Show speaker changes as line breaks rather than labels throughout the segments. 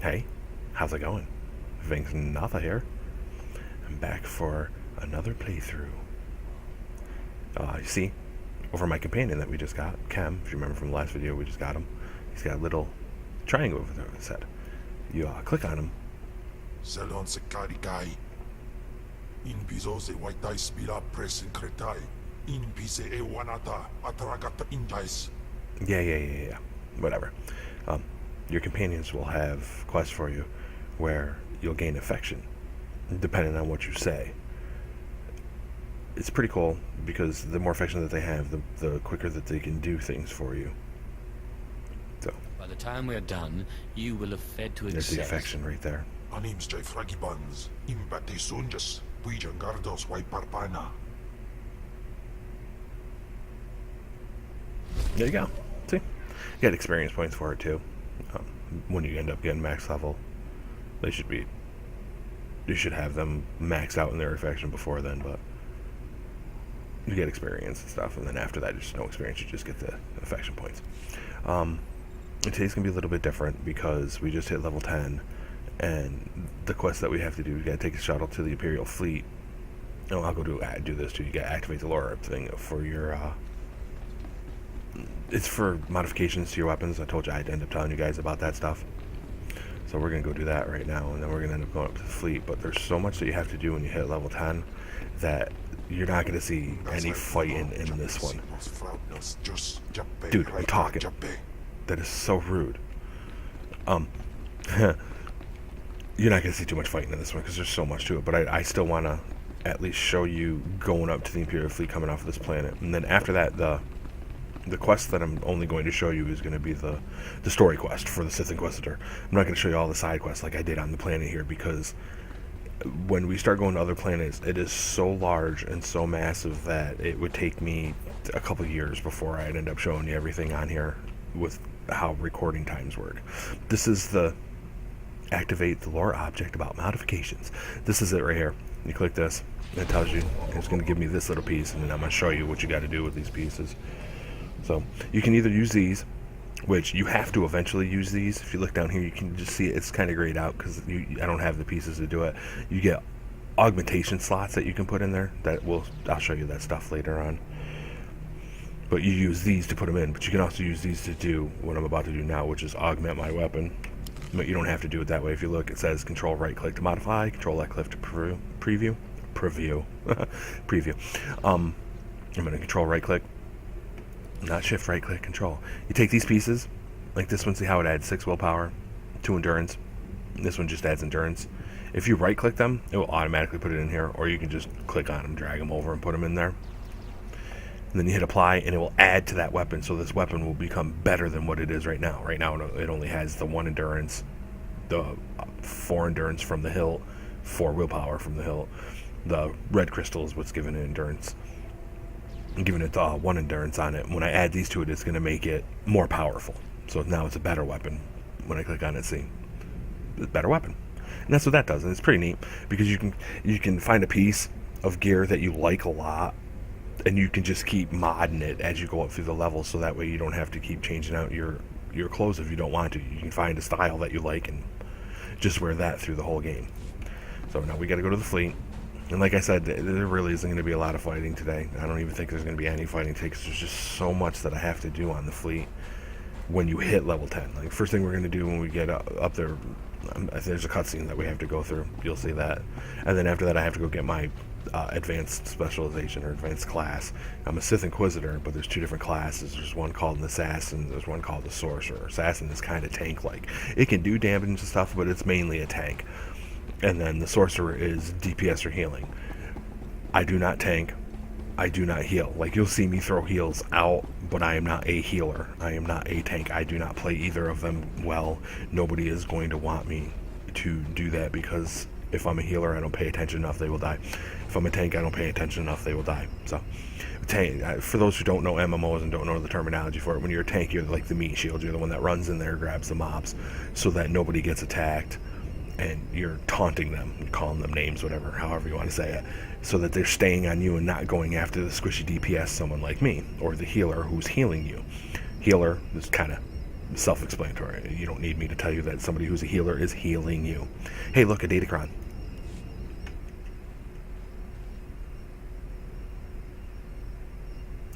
Hey, how's it going? Vince Nava here. I'm back for another playthrough. You see, over my companion that we just got, Kem, if you remember from the last video, we just got him. He's got a little triangle over there on his head. You click on him.
Salon se carigai. In piso se waitai spira pressing cretai. In pise e wanata atragata indais.
Yeah. Whatever. Your companions will have quests for you where you'll gain affection, depending on what you say. It's pretty cool because the more affection that they have, the quicker that they can do things for you. So
By the time we are done, you will have fed to
there's the
excess.
affection right there.
Anims jai fragibans. Imbate sunjas. Puijangardos wai parpana.
There you go. See? You get experience points for it too. When you end up getting max level, you should have them maxed out in their affection before then, but you get experience and stuff, and then after that, there's no experience, you just get the affection points. And today's gonna be a little bit different because we just hit level 10, and the quest that we have to do, we gotta take a shuttle to the Imperial fleet. Oh, I'll go do this too. You gotta activate the lore thing for your it's for modifications to your weapons. I told you I'd end up telling you guys about that stuff. So we're going to go do that right now, and then we're going to end up going up to the fleet. But there's so much that you have to do when you hit level 10 that you're not going to see any fighting in this one. Dude, I'm talking. That is so rude. You're not going to see too much fighting in this one because there's so much to it. But I still want to at least show you going up to the Imperial fleet coming off of this planet. And then after that, the quest that I'm only going to show you is going to be the story quest for the Sith Inquisitor. I'm not going to show you all the side quests like I did on the planet here, because when we start going to other planets, it is so large and so massive that it would take me a couple years before I'd end up showing you everything on here with how recording times work. This is the activate the lore object about modifications. This is it right here. You click this, and it tells you, it's going to give me this little piece, and then I'm going to show you what you got to do with these pieces. So you can either use these, which you have to eventually use these. If you look down here, you can just see it's kind of grayed out because I don't have the pieces to do it. You get augmentation slots that you can put in there. I'll show you that stuff later on. But you use these to put them in. But you can also use these to do what I'm about to do now, which is augment my weapon. But you don't have to do it that way. If you look, it says control right click to modify, control left click to preview. I'm going to control right click. Not shift, right click, control. You take these pieces, like this one, see how it adds 6 willpower, 2 endurance. This one just adds endurance. If you right click them, it will automatically put it in here, or you can just click on them, drag them over, and put them in there. And then you hit apply, and it will add to that weapon, so this weapon will become better than what it is right now. Right now, it only has the 1 endurance, the 4 endurance from the hilt, 4 willpower from the hilt. The red crystal is what's giving it endurance. I'm giving it 1 endurance on it. When I add these to it, it's going to make it more powerful. So now it's a better weapon. When I click on it, see, it's a better weapon. And that's what that does. And it's pretty neat because you can find a piece of gear that you like a lot, and you can just keep modding it as you go up through the levels. So that way you don't have to keep changing out your clothes if you don't want to. You can find a style that you like and just wear that through the whole game. So now we got to go to the fleet. And like I said, there really isn't going to be a lot of fighting today. I don't even think there's going to be any fighting today because there's just so much that I have to do on the fleet when you hit level 10. Like, first thing we're going to do when we get up there, there's a cutscene that we have to go through. You'll see that. And then after that, I have to go get my advanced specialization or advanced class. I'm a Sith Inquisitor, but there's 2 different classes. There's one called an Assassin. There's one called the Sorcerer. Assassin is kind of tank-like. It can do damage and stuff, but it's mainly a tank. And then the Sorcerer is DPS or healing. I do not tank. I do not heal. Like, you'll see me throw heals out, but I am not a healer. I am not a tank. I do not play either of them well. Nobody is going to want me to do that because if I'm a healer, I don't pay attention enough, they will die. If I'm a tank, I don't pay attention enough, they will die. So, tank, for those who don't know MMOs and don't know the terminology for it, when you're a tank, you're like the meat shield. You're the one that runs in there, grabs the mobs, so that nobody gets attacked. And you're taunting them, calling them names, whatever, however you want to say it, so that they're staying on you and not going after the squishy DPS, someone like me, or the healer who's healing you. Healer is kind of self-explanatory. You don't need me to tell you that somebody who's a healer is healing you. Hey, look, a Datacron.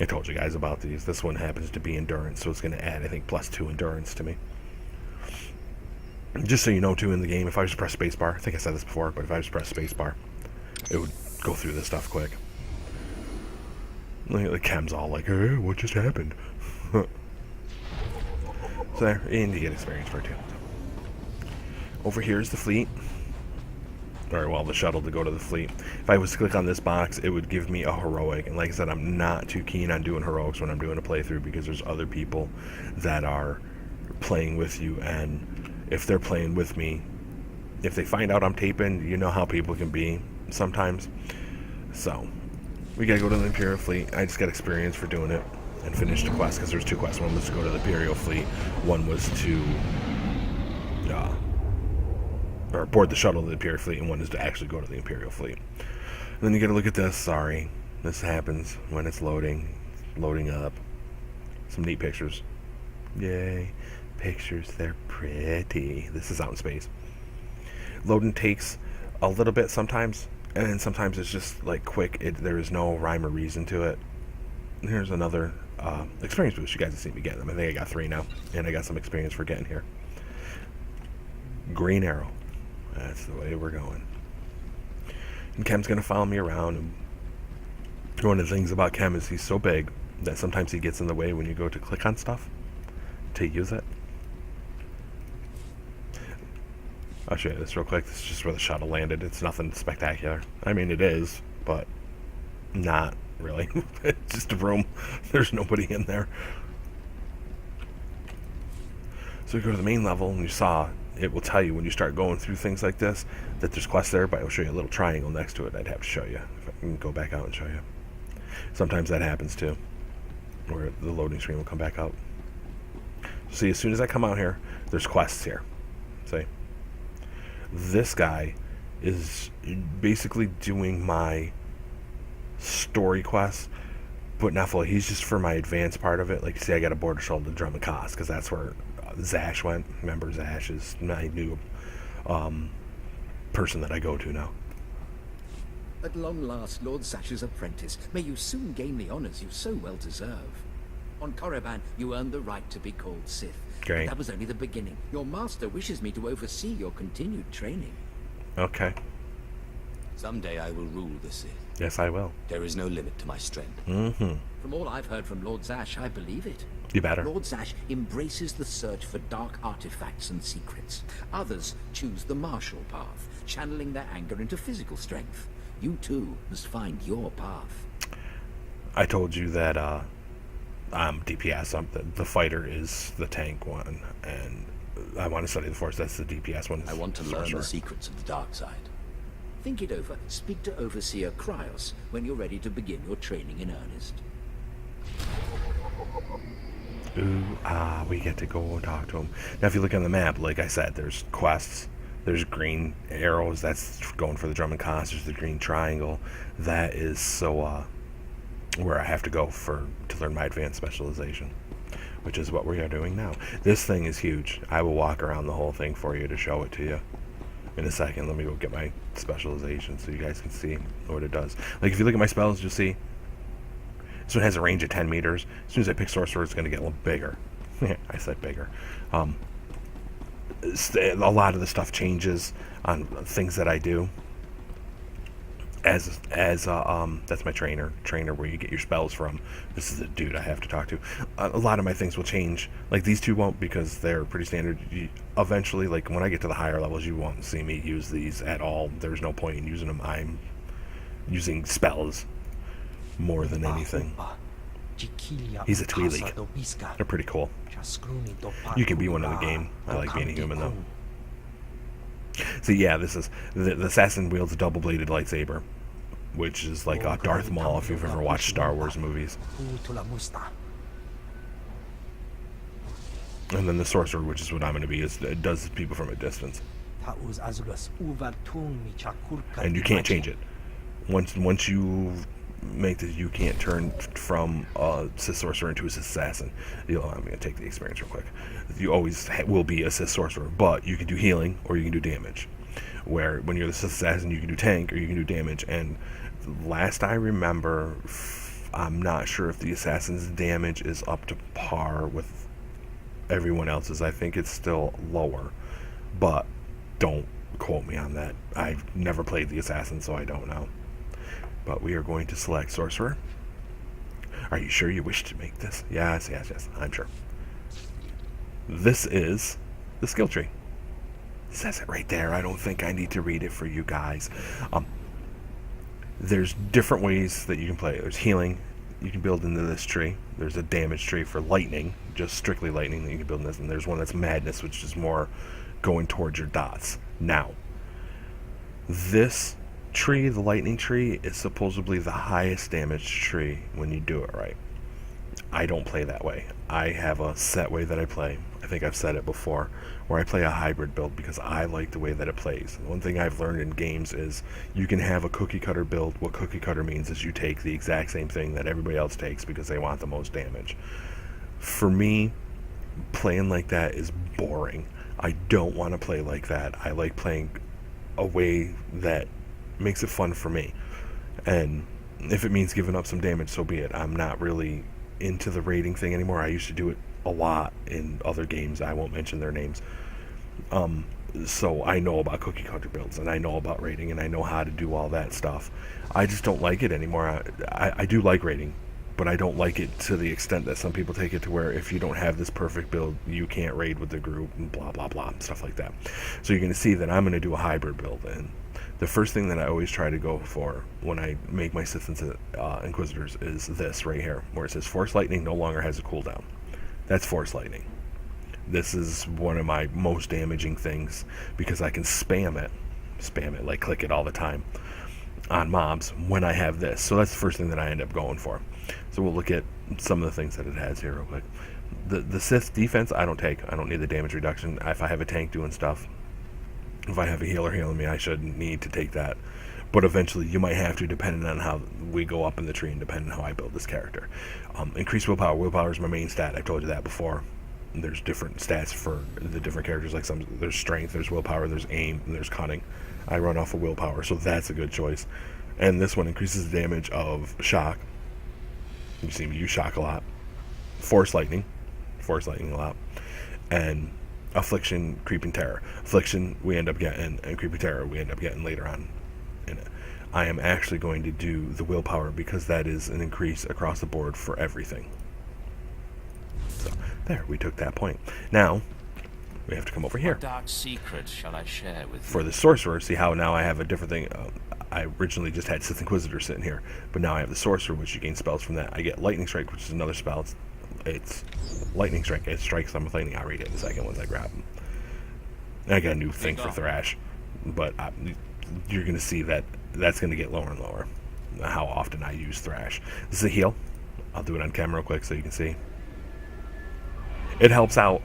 I told you guys about these. This one happens to be endurance, so it's going to add, I think, +2 endurance to me. Just so you know, too, in the game, if I just press spacebar, I think I said this before, but if I just press spacebar, it would go through this stuff quick. The chem's all like, hey, what just happened? So there, and you get experience for it, too. Over here is the fleet. Or, well, the shuttle to go to the fleet. If I was to click on this box, it would give me a heroic. And like I said, I'm not too keen on doing heroics when I'm doing a playthrough because there's other people that are playing with you. And if they're playing with me, if they find out I'm taping, you know how people can be sometimes. So, we gotta go to the Imperial Fleet. I just got experience for doing it and finish the quest because there's 2 quests. One was to go to the Imperial Fleet. One was to or board the shuttle to the Imperial Fleet, and one is to actually go to the Imperial Fleet. And then you gotta look at this. Sorry, this happens when it's loading up. Some neat pictures. Yay, pictures, they're pretty. This is out in space. Loading takes a little bit sometimes, and sometimes it's just like quick. There is no rhyme or reason to it. Here's another experience boost. You guys have seen me get them. I think I got 3 now, and I got some experience for getting here. Green arrow. That's the way we're going. And Kem's going to follow me around. And one of the things about Kem is he's so big that sometimes he gets in the way when you go to click on stuff to use it. I'll show you this real quick. This is just where the shuttle landed. It's nothing spectacular. I mean, it is, but not really. It's just a room. There's nobody in there. So we go to the main level, and you saw it will tell you when you start going through things like this that there's quests there, but it will show you a little triangle next to it. I'd have to show you if I can go back out and show you. Sometimes that happens too, where the loading screen will come back out. See, as soon as I come out here, there's quests here. See, this guy is basically doing my story quest, but not fully. He's just for my advanced part of it. Like, see, I got to board a shuttle to Drum and Cos because that's where Zash went. Remember, Zash is my new person that I go to now.
At long last, Lord Zash's apprentice, may you soon gain the honors you so well deserve. On Korriban, you earned the right to be called Sith.
Great.
But that was only the beginning. Your master wishes me to oversee your continued training.
Okay.
Someday I will rule the Sith.
Yes, I will.
There is no limit to my strength.
Mm-hmm.
From all I've heard from Lord Zash, I believe it.
You better.
Lord Zash embraces the search for dark artifacts and secrets. Others choose the martial path, channeling their anger into physical strength. You too must find your path.
I told you that I'm DPS. The fighter is the tank one, and I want to study the Force. That's the DPS one.
I want to learn the secrets of the dark side.
Think it over. Speak to Overseer Kryos when you're ready to begin your training in earnest.
Ooh, we get to go and talk to him. Now, if you look on the map, like I said, there's quests. There's green arrows. That's going for the Drum and Cos. There's the green triangle. That is so where I have to go to learn my advanced specialization, which is what we are doing now. This thing is huge. I will walk around the whole thing for you to show it to you in a second. Let me go get my specialization so you guys can see what it does. Like, if you look at my spells, you'll see this one has a range of 10 meters. As soon as I pick Sorcerer, it's going to get a little bigger. I said bigger. A lot of the stuff changes on things that I do. As that's my trainer where you get your spells from. This is the dude I have to talk to. A lot of my things will change. Like, these two won't, because they're pretty standard. Eventually, like when I get to the higher levels, you won't see me use these at all. There's no point in using them. I'm using spells more than anything. He's a Twi'lek. They're pretty cool. You can be one in the game. I like being a human though. So yeah, this is the assassin wields a double-bladed lightsaber, which is like Darth Maul if you've ever watched Star Wars movies. And then the sorcerer, which is what I'm going to be, it does people from a distance. And you can't change it. Once you make that you can't turn from a Sith sorcerer into a Sith assassin. I'm going to take the experience real quick. You always will be a Sith sorcerer, but you can do healing or you can do damage. Where when you're the Sith assassin, you can do tank or you can do damage. And last I remember, I'm not sure if the assassin's damage is up to par with everyone else's. I think it's still lower, but don't quote me on that. I've never played the assassin, so I don't know. But we are going to select sorcerer. Are you sure you wish to make this? Yes, I'm sure. This is the skill tree. It says it right there. I don't think I need to read it for you guys. There's different ways that you can play. There's healing you can build into this tree. There's a damage tree for lightning, just strictly lightning that you can build in this. And there's one that's madness, which is more going towards your dots. Now, this tree, the lightning tree, is supposedly the highest damage tree when you do it right. I don't play that way. I have a set way that I play. I think I've said it before, where I play a hybrid build because I like the way that it plays. One thing I've learned in games is you can have a cookie cutter build. What cookie cutter means is you take the exact same thing that everybody else takes because they want the most damage. For me, playing like that is boring. I don't want to play like that. I like playing a way that makes it fun for me. And if it means giving up some damage, so be it. I'm not really into the rating thing anymore. I used to do it a lot in other games. I won't mention their names. So I know about cookie cutter builds, and I know about rating, and I know how to do all that stuff. I just don't like it anymore. I do like rating, but I don't like it to the extent that some people take it to where if you don't have this perfect build, you can't raid with the group, and blah, blah, blah, stuff like that. So you're going to see that I'm going to do a hybrid build, and the first thing that I always try to go for when I make my Sith Inquisitors is this right here, where it says Force Lightning no longer has a cooldown. That's Force Lightning. This is one of my most damaging things because I can spam it, like click it all the time on mobs when I have this. So that's the first thing that I end up going for. So we'll look at some of the things that it has here real quick. The Sith defense, I don't take. I don't need the damage reduction. If I have a tank doing stuff, if I have a healer healing me, I shouldn't need to take that. But eventually you might have to, depending on how we go up in the tree and depending on how I build this character. Increased willpower. Willpower is my main stat. I've told you that before. There's different stats for the different characters. Like there's strength, there's willpower, there's aim, and there's cunning. I run off of willpower, so that's a good choice. And this one increases the damage of shock. You see me use shock a lot. Force lightning a lot. And affliction, creeping terror. Affliction we end up getting, and creeping terror we end up getting later on in it. I am actually going to do the willpower because that is an increase across the board for everything. So there, we took that point. Now we have to come over here.
What dark secrets shall I share with you?
For the sorcerer, see how now I have a different thing. I originally just had Sith Inquisitor sitting here, but now I have the sorcerer, which you gain spells from that. I get lightning strike, which is another spell. It's lightning strike. It strikes them with lightning. I'll read it in a second once I grab them. And I got a new thing for thrash, but you're going to see that that's going to get lower and lower. How often I use thrash. This is a heal. I'll do it on camera real quick so you can see. It helps out.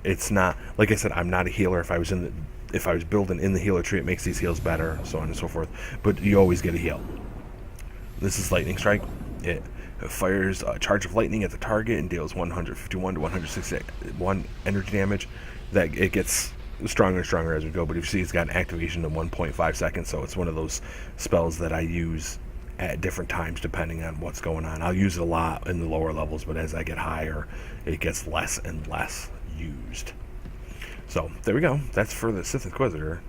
It's not, like I said, I'm not a healer. If I was building in the healer tree, it makes these heals better, so on and so forth. But you always get a heal. This is lightning strike. It fires a charge of lightning at the target and deals 151 to 161 energy damage. That it gets stronger and stronger as we go. But if you see, it's got an activation of 1.5 seconds, so it's one of those spells that I use at different times depending on what's going on. I'll use it a lot in the lower levels, but as I get higher, it gets less and less used. So there we go. That's for the Sith Inquisitor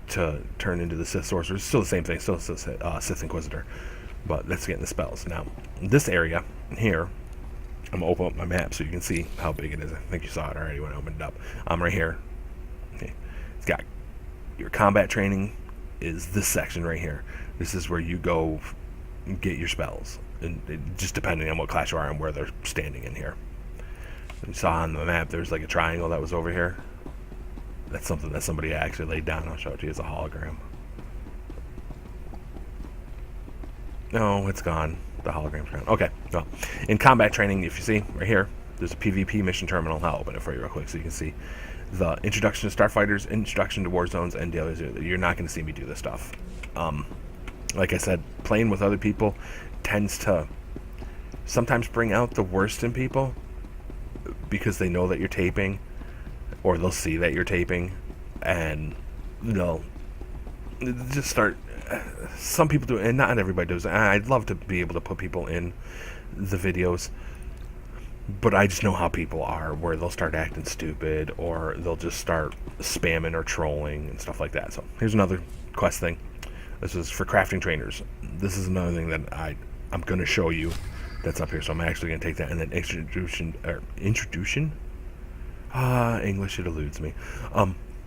to turn into the Sith Sorcerer. It's still the same thing, still Sith Inquisitor, but that's getting the spells. Now, this area here, I'm gonna open up my map so you can see how big it is. I think you saw it already when I opened it up. I'm right here. Okay. It's got your combat training is this section right here. This is where you go get your spells, and just depending on what class you are and where they're standing in here. You saw on the map there's like a triangle that was over here. That's something that somebody actually laid down. I'll show it to you as a hologram. No, it's gone. The hologram's gone. Okay, well, in combat training, if you see right here, there's a PvP mission terminal. I'll open it for you real quick so you can see the introduction to starfighters, introduction to war zones, and dailies. You're not going to see me do this stuff. Like I said, playing with other people tends to sometimes bring out the worst in people because they know that you're taping, or they'll see that you're taping, and they'll just start. Some people do, and not everybody does. I'd love to be able to put people in the videos, but I just know how people are, where they'll start acting stupid, or they'll just start spamming or trolling and stuff like that. So here's another quest thing. This is for crafting trainers. This is another thing that I'm going to show you that's up here. So I'm actually going to take that, and then introduction. English, it eludes me.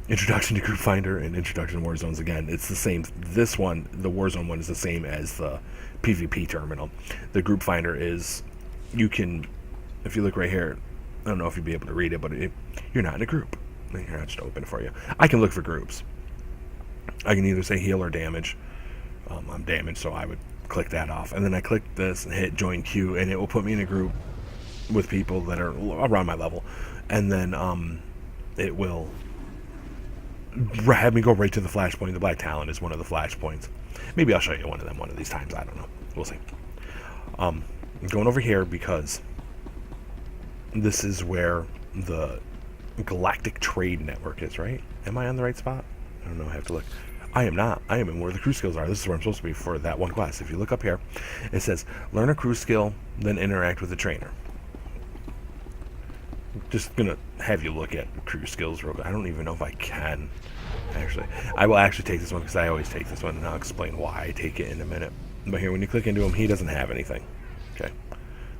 Introduction to Group Finder and Introduction to War Zones. Again, it's the same. This one, the Warzone one, is the same as the PvP terminal. The Group Finder is, you can, if you look right here, I don't know if you'd be able to read it, but you're not in a group. Here, I'll just open it for you. I can look for groups. I can either say heal or damage. I'm damaged, so I would click that off. And then I click this and hit join queue, and it will put me in a group with people that are around my level. And then it will have me go right to the flashpoint. The Black Talon is one of the flashpoints. Maybe I'll show you one of them one of these times. I don't know. We'll see. I'm going over here because this is where the Galactic Trade Network is, right? Am I on the right spot? I don't know. I have to look. I am not. I am in where the crew skills are. This is where I'm supposed to be for that one quest. If you look up here, it says learn a crew skill, then interact with the trainer. Just gonna have you look at crew skills real quick. I don't even know if I can, actually. I will actually take this one because I always take this one, and I'll explain why I take it in a minute. But here, when you click into him, he doesn't have anything. Okay,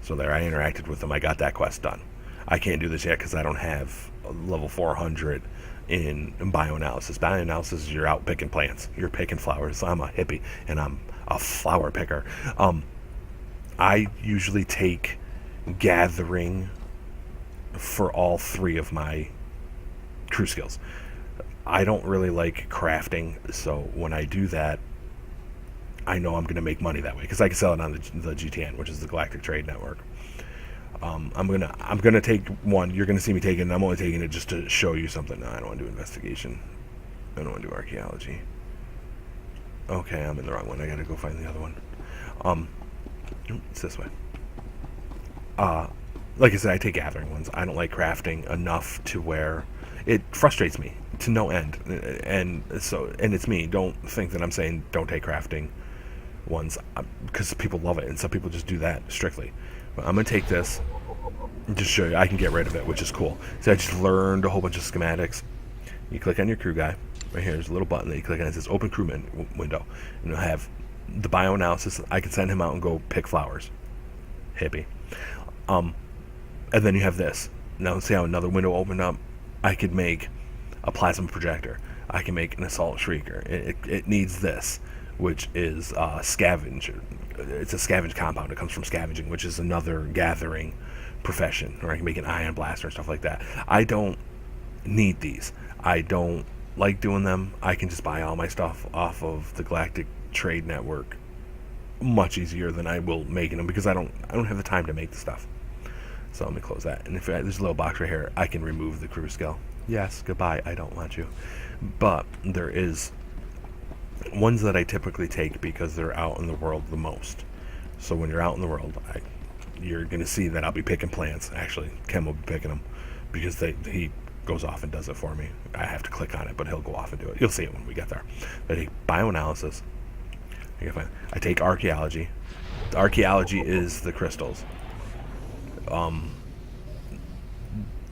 so there, I interacted with him. I got that quest done. I can't do this yet because I don't have a level 400 in bioanalysis. Bioanalysis is you're out picking plants. You're picking flowers. I'm a hippie, and I'm a flower picker. I usually take gathering for all three of my crew skills. I don't really like crafting, so when I do that, I know I'm going to make money that way because I can sell it on the GTN, which is the Galactic Trade Network. I'm gonna take one. You're gonna see me take it, and I'm only taking it just to show you something. No, I don't want to do investigation. I don't want to do archaeology. Okay, I'm in the wrong one. I gotta go find the other one. It's this way. Like I said, I take gathering ones. I don't like crafting enough to where it frustrates me to no end. And it's me. Don't think that I'm saying don't take crafting ones because people love it, and some people just do that strictly. But I'm gonna take this and just show you. I can get rid of it, which is cool. So I just learned a whole bunch of schematics. You click on your crew guy. Right here, there's a little button that you click on. It says Open Crew window, and it'll have the bioanalysis. I can send him out and go pick flowers. Hippie. And then you have this. Now see how another window opened up? I could make a plasma projector. I can make an assault shrieker. It needs this, which is scavenger. It's a scavenge compound. It comes from scavenging, which is another gathering profession. Or I can make an ion blaster and stuff like that. I don't need these. I don't like doing them. I can just buy all my stuff off of the Galactic Trade Network much easier than I will making them because I don't have the time to make the stuff. So let me close that. And if there's a little box right here, I can remove the crew skill. Yes, goodbye. I don't want you. But there is ones that I typically take because they're out in the world the most. So when you're out in the world, you're going to see that I'll be picking plants. Actually, Ken will be picking them because he goes off and does it for me. I have to click on it, but he'll go off and do it. You'll see it when we get there. I take bioanalysis. I take archaeology. The archaeology is the crystals.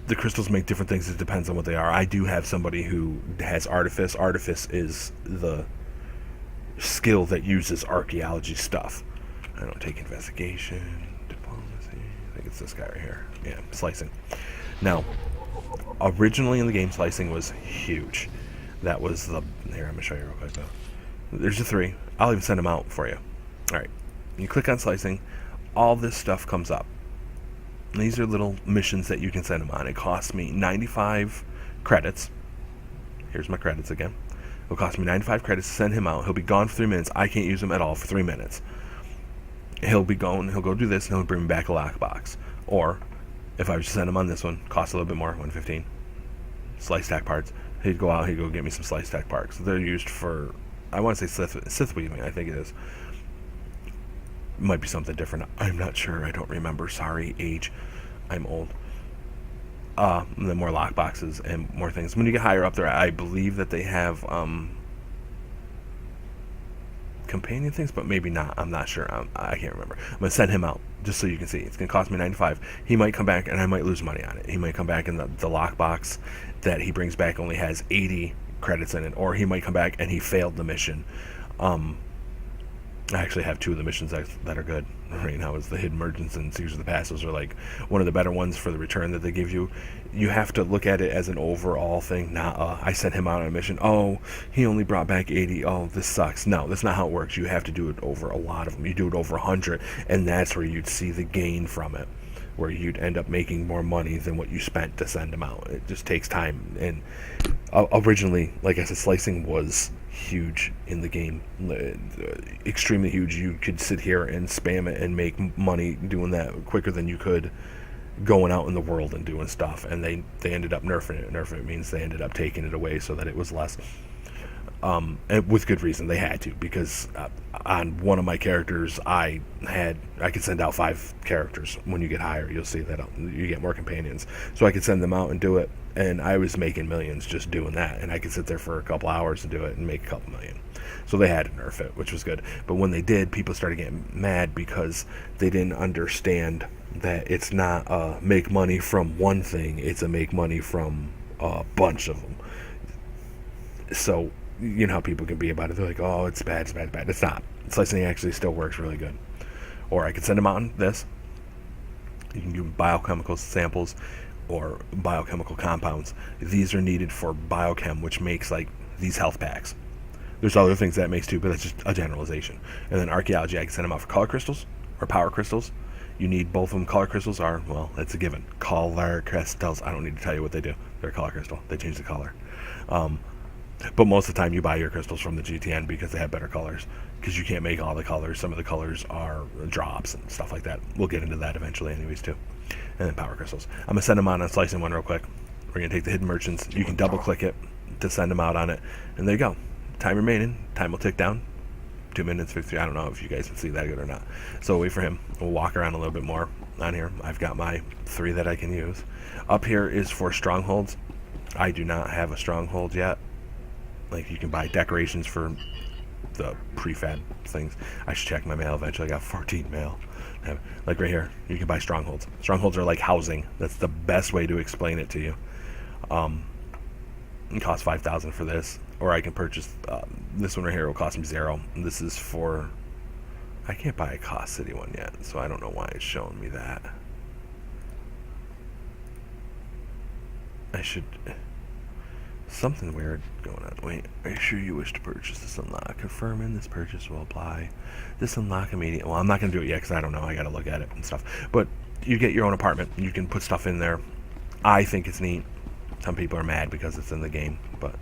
The crystals make different things. It depends on what they are. I do have somebody who has artifice. Artifice is the skill that uses archaeology stuff. I don't take investigation, diplomacy. I think it's this guy right here. Yeah, slicing. Now, originally in the game, slicing was huge. That was the... Here, I'm going to show you real quick, though. There's the 3. I'll even send them out for you. Alright. You click on slicing. All this stuff comes up. And these are little missions that you can send them on. It costs me 95 credits. Here's my credits again. It'll cost me 95 credits to send him out. He'll be gone for 3 minutes. I can't use him at all for 3 minutes. He'll be gone. He'll go do this, and he'll bring me back a lockbox. Or, if I was to send him on this one, costs a little bit more, 115. Slice stack parts. He'd go out, he'd go get me some slice stack parts. They're used for I want to say Sith weaving, I think it is. Might be something different. I'm not sure. I don't remember. Sorry, age. I'm old. And then more lockboxes and more things. When you get higher up there, I believe that they have companion things, but maybe not. I'm not sure. I can't remember. I'm gonna send him out just so you can see. It's gonna cost me 95. He might come back and I might lose money on it. He might come back and the lockbox that he brings back only has 80 credits in it, or he might come back and he failed the mission. I actually have 2 of the missions that are good right now. Is the Hidden Merchants and Seekers of the Past. Those are like one of the better ones for the return that they give you. You have to look at it as an overall thing, not I sent him out on a mission, oh, he only brought back 80, oh, this sucks. No, that's not how it works. You have to do it over a lot of them. You do it over 100, and that's where you'd see the gain from it, where you'd end up making more money than what you spent to send them out. It just takes time. And originally, like I said, slicing was huge in the game, extremely huge. You could sit here and spam it and make money doing that quicker than you could going out in the world and doing stuff. And they ended up nerfing it. Nerfing it means they ended up taking it away so that it was less. And with good reason. They had to, because on one of my characters I could send out 5 characters. When you get higher, you'll see that you get more companions, so I could send them out and do it, and I was making millions just doing that. And I could sit there for a couple hours and do it and make a couple million. So they had to nerf it, which was good. But when they did, people started getting mad because they didn't understand that it's not make money from one thing, it's a make money from a bunch of them. So you know how people can be about it. They're like, oh, it's bad, it's bad, it's bad. It's not. Slicing actually still works really good. Or I could send them out on this. You can do biochemical samples or biochemical compounds. These are needed for biochem, which makes like these health packs. There's other things that makes too, but that's just a generalization. And then archaeology, I can send them out for color crystals or power crystals. You need both of them. Color crystals are, well, that's a given. Color crystals, I don't need to tell you what they do. They're a color crystal. They change the color. But most of the time you buy your crystals from the GTN because they have better colors, because you can't make all the colors. Some of the colors are drops and stuff like that. We'll get into that eventually anyways too. And then power crystals. I'm going to send them on a slicing one real quick. We're going to take the Hidden Merchants. You can double click it to send them out on it. And there you go. Time remaining. Time will tick down. 2 minutes 53. I don't know if you guys can see that good or not. So wait for him. We'll walk around a little bit more on here. I've got my 3 that I can use. Up here is for strongholds. I do not have a stronghold yet. Like, you can buy decorations for the prefab things. I should check my mail eventually. I got 14 mail. Like right here, you can buy strongholds. Strongholds are like housing. That's the best way to explain it to you. It costs 5,000 for this, or I can purchase this one right here. It will cost me 0. And this is for. I can't buy a Cost City one yet, so I don't know why it's showing me that. I should. Something weird going on. Wait, are you sure you wish to purchase this unlock? Confirming this purchase will apply. This unlock immediate. Well, I'm not going to do it yet because I don't know. I got to look at it and stuff. But you get your own apartment. You can put stuff in there. I think it's neat. Some people are mad because it's in the game, but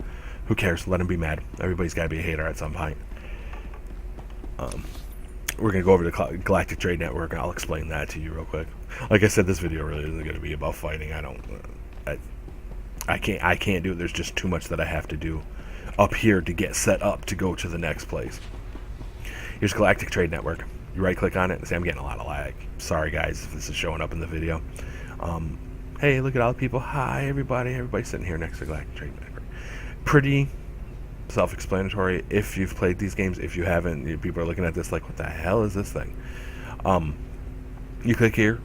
who cares? Let them be mad. Everybody's got to be a hater at some point. We're going to go over to Galactic Trade Network, and I'll explain that to you real quick. Like I said, this video really isn't going to be about fighting. I can't do it. There's just too much that I have to do up here to get set up to go to the next place. Here's Galactic Trade Network. You right click on it and say, I'm getting a lot of lag. Sorry guys if this is showing up in the video. Hey, look at all the people. Hi everybody. Everybody's sitting here next to Galactic Trade Network. Pretty self-explanatory if you've played these games. If you haven't, people are looking at this like, what the hell is this thing? You click here.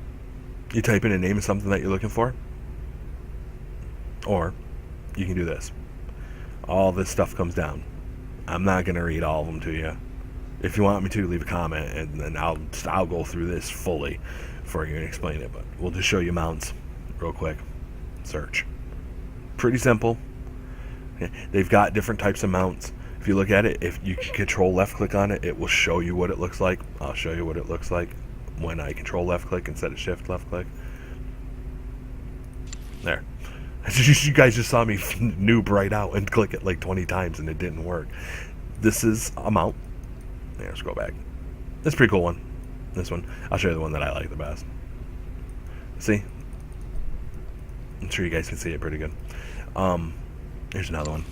You type in a name of something that you're looking for. Or you can do this. All this stuff comes down. I'm not going to read all of them to you. If you want me to, leave a comment, and then I'll go through this fully for you and explain it. But we'll just show you mounts real quick. Search. Pretty simple. They've got different types of mounts. If you look at it, if you control left click on it, it will show you what it looks like. I'll show you what it looks like when I control left click instead of shift left click. There. You guys just saw me noob right out and click it like 20 times and it didn't work. This is a mount. Yeah, let's go back. This is a pretty cool one. This one. I'll show you the one that I like the best. See? I'm sure you guys can see it pretty good. Here's another one.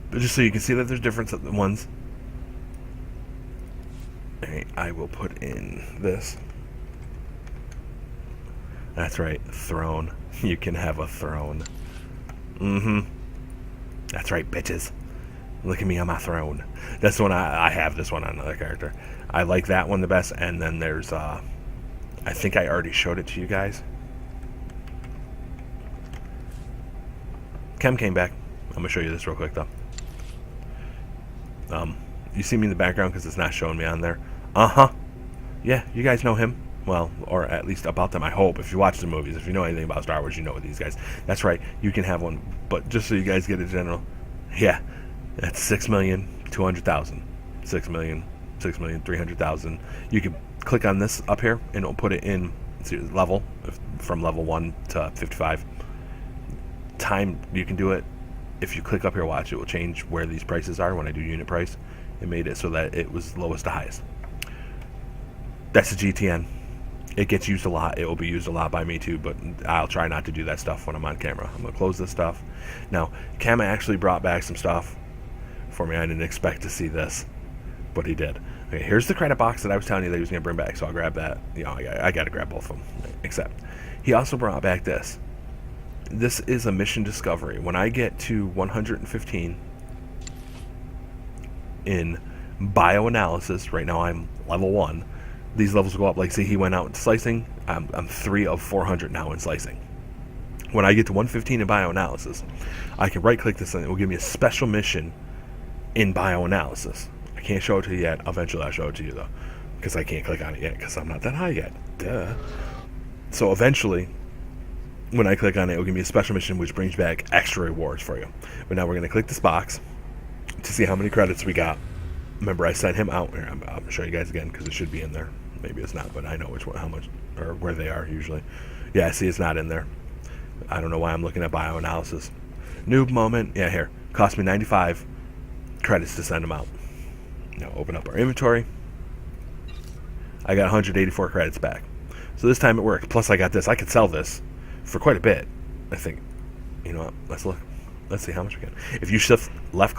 But just so you can see that there's different ones. Alright, I will put in this. That's right, throne. You can have a throne. That's right, bitches. Look at me on my throne. That's the one I have this one on another character. I like that one the best, and then there's, I think I already showed it to you guys. Chem came back. I'm going to show you this real quick, though. You see me in the background because it's not showing me on there. Yeah, you guys know him. Well, or at least about them, I hope. If you watch the movies, if you know anything about Star Wars, you know these guys. That's right, you can have one. But just so you guys get a general, yeah, that's 6,200,000. 6,300,000. You can click on this up here, and it'll put it in level, from level 1 to 55. Time, you can do it. If you click up here, watch, it will change where these prices are when I do unit price. It made it so that it was lowest to highest. That's a GTN. It gets used a lot. It will be used a lot by me too, but I'll try not to do that stuff when I'm on camera. I'm going to close this stuff. Now, Cam actually brought back some stuff for me. I didn't expect to see this, but he did. Okay, here's the credit box that I was telling you that he was going to bring back, so I'll grab that. You know, I got to grab both of them. Except, he also brought back this. This is a mission discovery. When I get to 115 in bioanalysis, right now I'm level 1. These levels go up. Like, see, he went out slicing. I'm 3 of 400 now in slicing. When I get to 115 in bioanalysis, I can right-click this and it will give me a special mission in bioanalysis. I can't show it to you yet. Eventually I'll show it to you, though, because I can't click on it yet because I'm not that high yet. Duh. So eventually, when I click on it, it will give me a special mission which brings back extra rewards for you. But now we're going to click this box to see how many credits we got. Remember, I sent him out. Here, I'm going to show you guys again because it should be in there. Maybe it's not, but I know which one, how much, or where they are usually. Yeah, see, it's not in there. I don't know why I'm looking at bioanalysis. Noob moment. Yeah, here. Cost me 95 credits to send them out. Now open up our inventory. I got 184 credits back. So this time it worked. Plus I got this. I could sell this for quite a bit, I think. You know what? Let's look. Let's see how much we get. If you shift left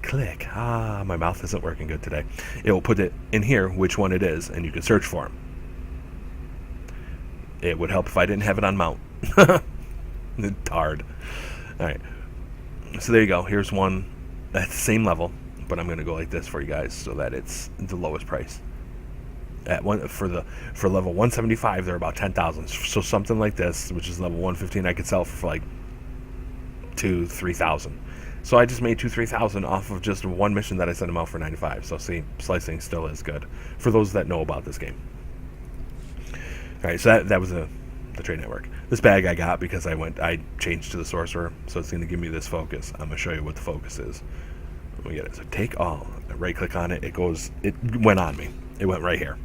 click, my mouth isn't working good today. It will put it in here which one it is, and you can search for them. It would help if I didn't have it on mount. It's hard. Alright. So there you go. Here's one at the same level, but I'm going to go like this for you guys so that it's the lowest price. At one for level 175, they're about 10,000. So something like this, which is level 115, I could sell for like 2,000-3,000. So I just made 2,000-3,000 off of just one mission that I sent them out for 95. So see, slicing still is good for those that know about this game. All right, so that was the trade network. This bag I got because I changed to the sorcerer, so it's going to give me this focus. I'm going to show you what the focus is. Let me get it. So take all. I right click on it. It went on me. It went right here.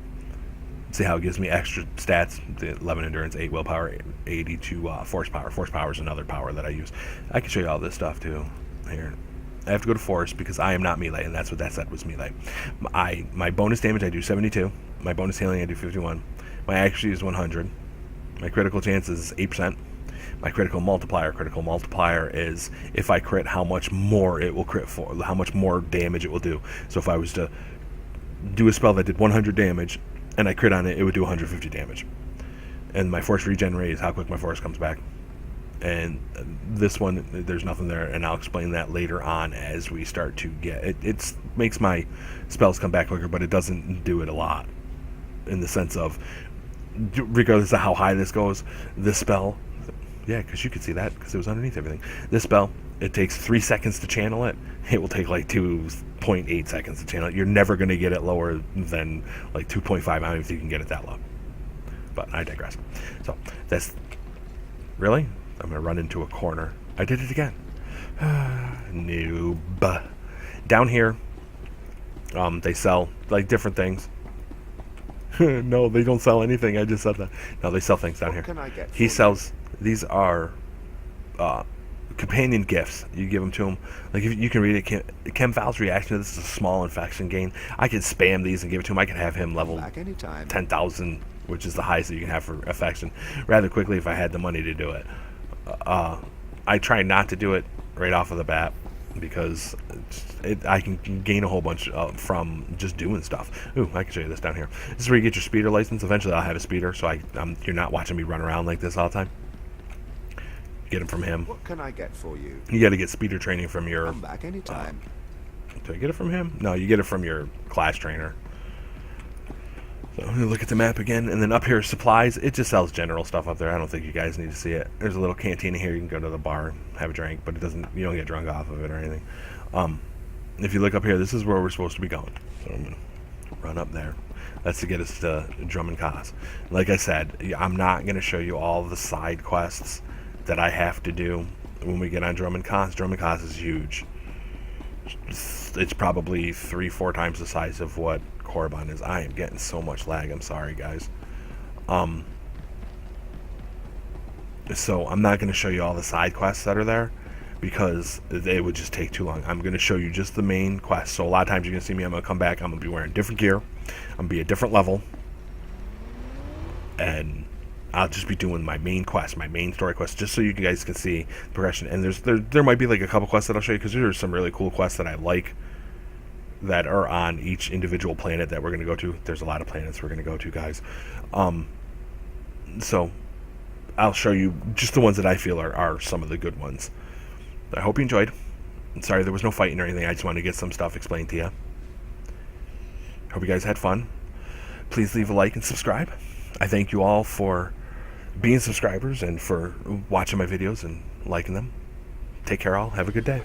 See how it gives me extra stats? 11 endurance, 8 willpower, 82 force power. Force power is another power that I use. I can show you all this stuff too. Here, I have to go to force because I am not melee, and that's what that said was melee. My bonus damage I do 72. My bonus healing I do 51. My accuracy is 100. My critical chance is 8%. My critical multiplier is if I crit, how much more it will crit for, how much more damage it will do. So if I was to do a spell that did 100 damage and I crit on it, it would do 150 damage. And my force regenerate is how quick my force comes back. And this one, there's nothing there, and I'll explain that later on as we start to get it. It makes my spells come back quicker, but it doesn't do it a lot in the sense of, regardless of how high this goes, this spell, yeah, because you could see that because it was underneath everything. This spell, it takes 3 seconds to channel it. It will take like 2.8 seconds to channel it. You're never going to get it lower than like 2.5. I don't even think you can get it that low. But I digress. So that's really. I'm going to run into a corner. I did it again. Noob. Down here, they sell like different things. No, they don't sell anything. I just said that. No, they sell things down here. He sells. These are companion gifts. You give them to him. Like if you can read it. Chem Val's reaction to this is a small infection gain. I could spam these and give it to him. I could have him level 10,000, which is the highest that you can have for affection, rather quickly if I had the money to do it. I try not to do it right off of the bat because I can gain a whole bunch from just doing stuff. Ooh, I can show you this down here. This is where you get your speeder license. Eventually, I'll have a speeder, so you're not watching me run around like this all the time. Get them from him.
What can I get for you?
You got to get speeder training from your.
Come back anytime.
Do I get it from him? No, you get it from your class trainer. So I'm gonna look at the map again, and then up here supplies. It just sells general stuff up there. I don't think you guys need to see it. There's a little cantina here. You can go to the bar, have a drink, but it doesn't. You don't get drunk off of it or anything. If you look up here, this is where we're supposed to be going. So I'm gonna run up there. That's to get us to Drummond Cos. Like I said, I'm not gonna show you all the side quests that I have to do when we get on Drummond Cos. Drummond Cos is huge. It's probably 3-4 times the size of what Korriban is. I am getting so much lag. I'm sorry, guys. So I'm not going to show you all the side quests that are there because it would just take too long. I'm going to show you just the main quest. So a lot of times you're going to see me. I'm going to come back. I'm going to be wearing different gear. I'm going to be a different level. And I'll just be doing my main quest, my main story quest, just so you guys can see the progression. And there might be like a couple quests that I'll show you because there's some really cool quests that I like that are on each individual planet that we're going to go to. There's a lot of planets we're going to go to, guys. So I'll show you just the ones that I feel are some of the good ones. I hope you enjoyed. I'm sorry there was no fighting or anything. I just wanted to get some stuff explained to you. Hope you guys had fun. Please leave a like and subscribe. I thank you all for being subscribers and for watching my videos and liking them. Take care all. Have a good day.